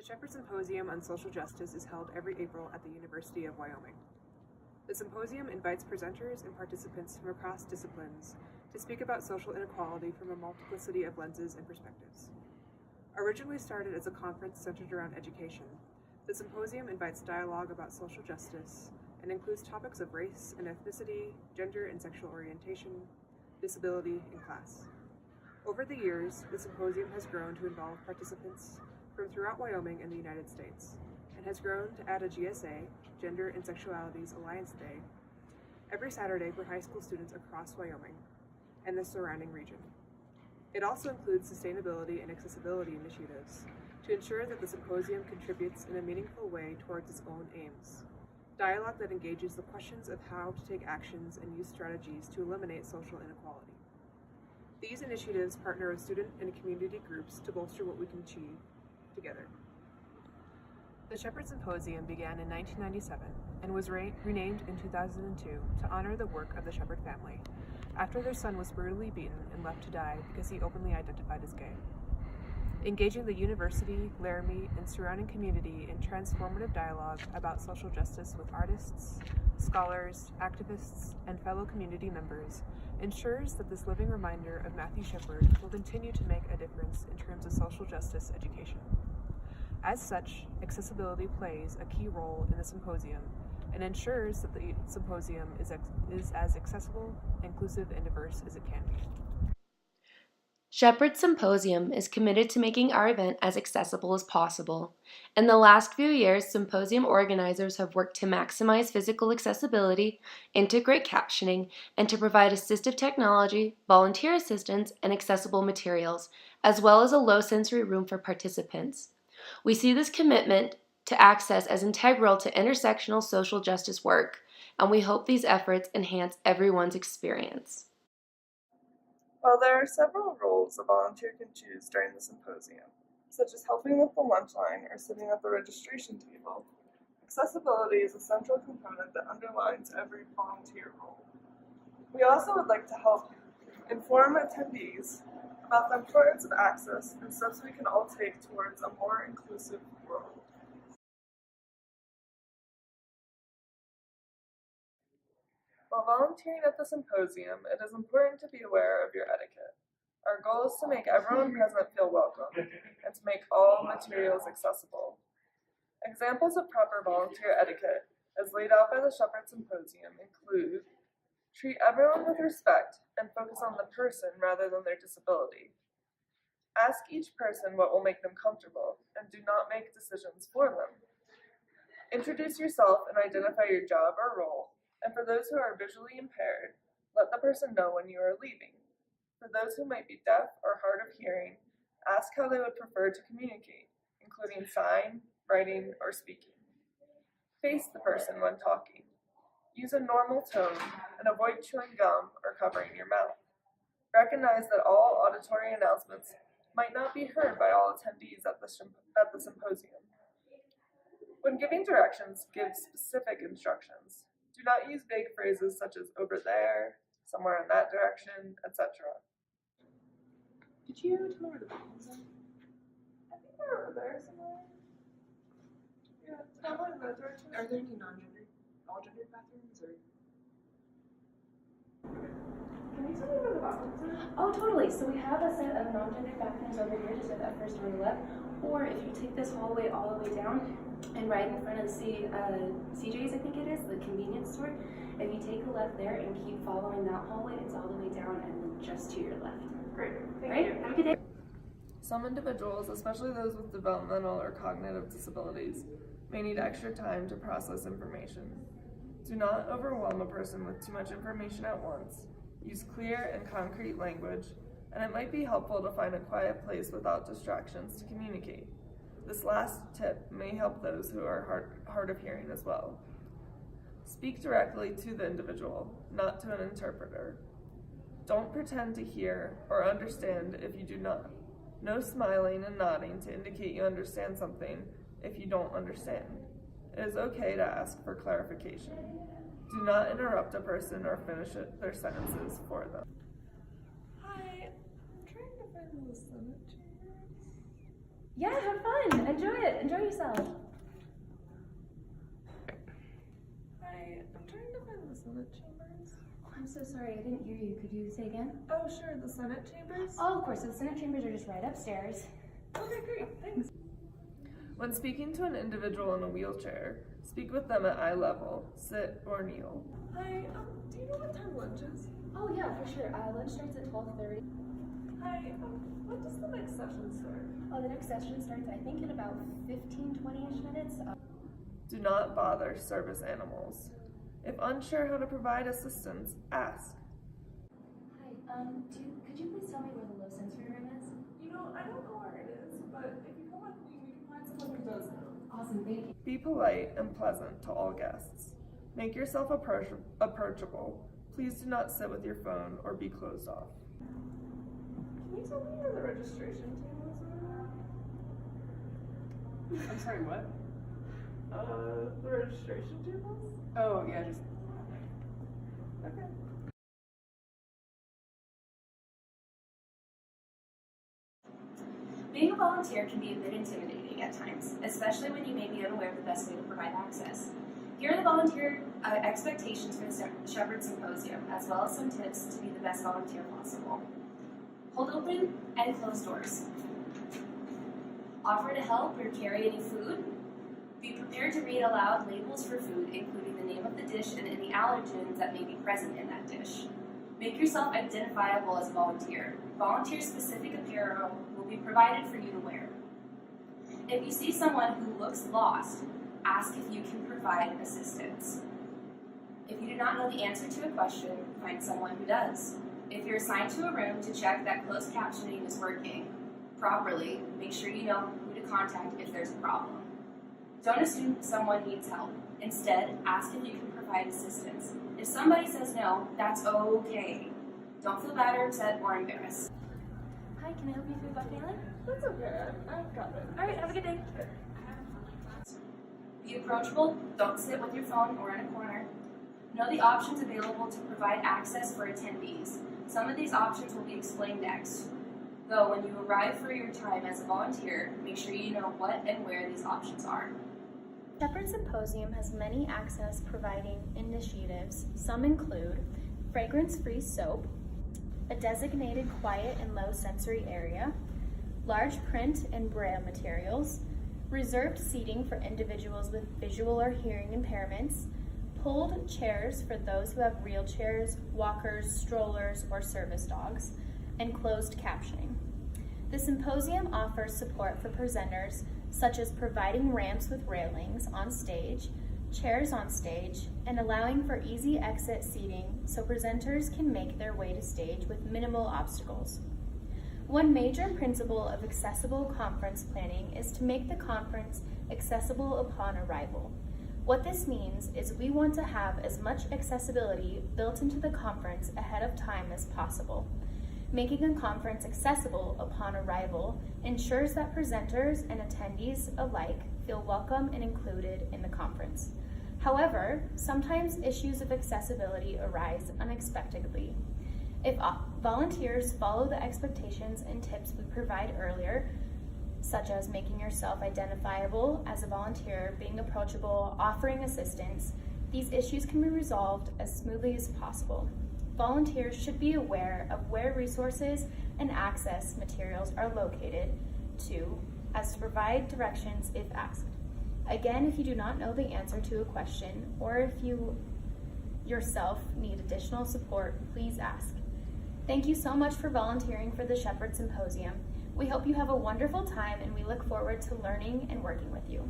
The Shepard Symposium on Social Justice is held every April at the University of Wyoming. The symposium invites presenters and participants from across disciplines to speak about social inequality from a multiplicity of lenses and perspectives. Originally started as a conference centered around education, the symposium invites dialogue about social justice and includes topics of race and ethnicity, gender and sexual orientation, disability, and class. Over the years, the symposium has grown to involve participants from throughout Wyoming and the United States, and has grown to add a GSA, Gender and Sexualities Alliance Day, every Saturday for high school students across Wyoming and the surrounding region. It also includes sustainability and accessibility initiatives to ensure that the symposium contributes in a meaningful way towards its own aims. Dialogue that engages the questions of how to take actions and use strategies to eliminate social inequality. These initiatives partner with student and community groups to bolster what we can achieve together. The Shepard Symposium began in 1997 and was renamed in 2002 to honor the work of the Shepard family after their son was brutally beaten and left to die because he openly identified as gay. Engaging the university, Laramie, and surrounding community in transformative dialogue about social justice with artists, scholars, activists, and fellow community members ensures that this living reminder of Matthew Shepard will continue to make a difference in terms of social justice education. As such, accessibility plays a key role in the symposium and ensures that the symposium is as accessible, inclusive, and diverse as it can be. Shepard Symposium is committed to making our event as accessible as possible. In the last few years, symposium organizers have worked to maximize physical accessibility, integrate captioning, and to provide assistive technology, volunteer assistance, and accessible materials, as well as a low-sensory room for participants. We see this commitment to access as integral to intersectional social justice work, and we hope these efforts enhance everyone's experience. While there are several roles a volunteer can choose during the symposium, such as helping with the lunch line or sitting at the registration table, accessibility is a central component that underlines every volunteer role. We also would like to help inform attendees about the importance of access and steps we can all take towards a more inclusive world. While volunteering at the symposium, it is important to be aware of your etiquette. Our goal is to make everyone present feel welcome and to make all materials accessible. Examples of proper volunteer etiquette, as laid out by the Shepard Symposium, include: treat everyone with respect and focus on the person rather than their disability. Ask each person what will make them comfortable and do not make decisions for them. Introduce yourself and identify your job or role, and for those who are visually impaired, let the person know when you are leaving. For those who might be deaf or hard of hearing, ask how they would prefer to communicate, including sign, writing, or speaking. Face the person when talking. Use a normal tone and avoid chewing gum or covering your mouth. Recognize that all auditory announcements might not be heard by all attendees at the symposium. When giving directions, give specific instructions. Do not use vague phrases such as over there, somewhere in that direction, etc. Did you tell me where the bathrooms are? I think they're over there somewhere. Yeah, it's not like that direction. Are there any non-gendered, all-gendered bathrooms, or? Can you tell me where the bathrooms are? Oh, totally. So we have a set of non-gendered bathrooms over here, just at that first door on the left. Or if you take this hallway all the way down and right in front of the CJ's, I think it is, the convenience store, if you take a left there and keep following that hallway, it's all the way down and then just to your left. Great. Thank you. Have a good day. Some individuals, especially those with developmental or cognitive disabilities, may need extra time to process information. Do not overwhelm a person with too much information at once. Use clear and concrete language, and it might be helpful to find a quiet place without distractions to communicate. This last tip may help those who are hard of hearing as well. Speak directly to the individual, not to an interpreter. Don't pretend to hear or understand if you do not. No smiling and nodding to indicate you understand something if you don't understand. It is okay to ask for clarification. Do not interrupt a person or finish their sentences for them. Hi, I'm trying to find the Senate chambers. Yeah, have fun. Enjoy it. Enjoy yourself. Hi, I'm trying to find the Senate chambers. Oh, I'm so sorry. I didn't hear you. Could you say again? Oh, sure, the Senate chambers. Oh, of course. So the Senate chambers are just right upstairs. Okay, great, thanks. When speaking to an individual in a wheelchair, speak with them at eye level, sit or kneel. Hi, do you know what time lunch is? Oh, yeah, for sure. Lunch starts at 12:30. Hi, when does the next session start? Oh, the next session starts, I think, in about 15-20-ish minutes. Do not bother service animals. If unsure how to provide assistance, ask. Hi, could you please tell me where the low sensory room is? You know, I don't know where it is, but if you come with me, we can find someone who does know. Awesome, thank you. Be polite and pleasant to all guests. Make yourself approachable. Please do not sit with your phone or be closed off. Can you tell me where the registration tables are? I'm sorry, what? The registration tables? Oh, yeah, just. Okay. Being a volunteer can be a bit intimidating at times, especially when you may be unaware of the best way to provide access. Here are the volunteer expectations for the Shepard Symposium, as well as some tips to be the best volunteer possible. Hold open and close doors. Offer to help or carry any food. Be prepared to read aloud labels for food, including the name of the dish and any allergens that may be present in that dish. Make yourself identifiable as a volunteer. Volunteer-specific apparel will be provided for you to wear. If you see someone who looks lost, ask if you can provide assistance. If you do not know the answer to a question, find someone who does. If you're assigned to a room to check that closed captioning is working properly, make sure you know who to contact if there's a problem. Don't assume someone needs help. Instead, ask if you can provide assistance. If somebody says no, that's okay. Don't feel bad or upset or embarrassed. Hi, can I help you through butt failing? That's okay, I've got it. All right, have a good day. Be approachable. Don't sit with your phone or in a corner. Know the options available to provide access for attendees. Some of these options will be explained next. Though when you arrive for your time as a volunteer, make sure you know what and where these options are. Shepard Symposium has many access providing initiatives. Some include fragrance-free soap, a designated quiet and low sensory area, large print and braille materials, reserved seating for individuals with visual or hearing impairments, pulled chairs for those who have wheelchairs, walkers, strollers, or service dogs, and closed captioning. The symposium offers support for presenters, such as providing ramps with railings on stage, chairs on stage, and allowing for easy exit seating so presenters can make their way to stage with minimal obstacles. One major principle of accessible conference planning is to make the conference accessible upon arrival. What this means is we want to have as much accessibility built into the conference ahead of time as possible. Making a conference accessible upon arrival ensures that presenters and attendees alike feel welcome and included in the conference. However, sometimes issues of accessibility arise unexpectedly. If volunteers follow the expectations and tips we provide earlier, such as making yourself identifiable as a volunteer, being approachable, offering assistance, these issues can be resolved as smoothly as possible. Volunteers should be aware of where resources and access materials are located as to provide directions if asked. Again, if you do not know the answer to a question, or if you yourself need additional support, please ask. Thank you so much for volunteering for the Shepard Symposium. We hope you have a wonderful time and we look forward to learning and working with you.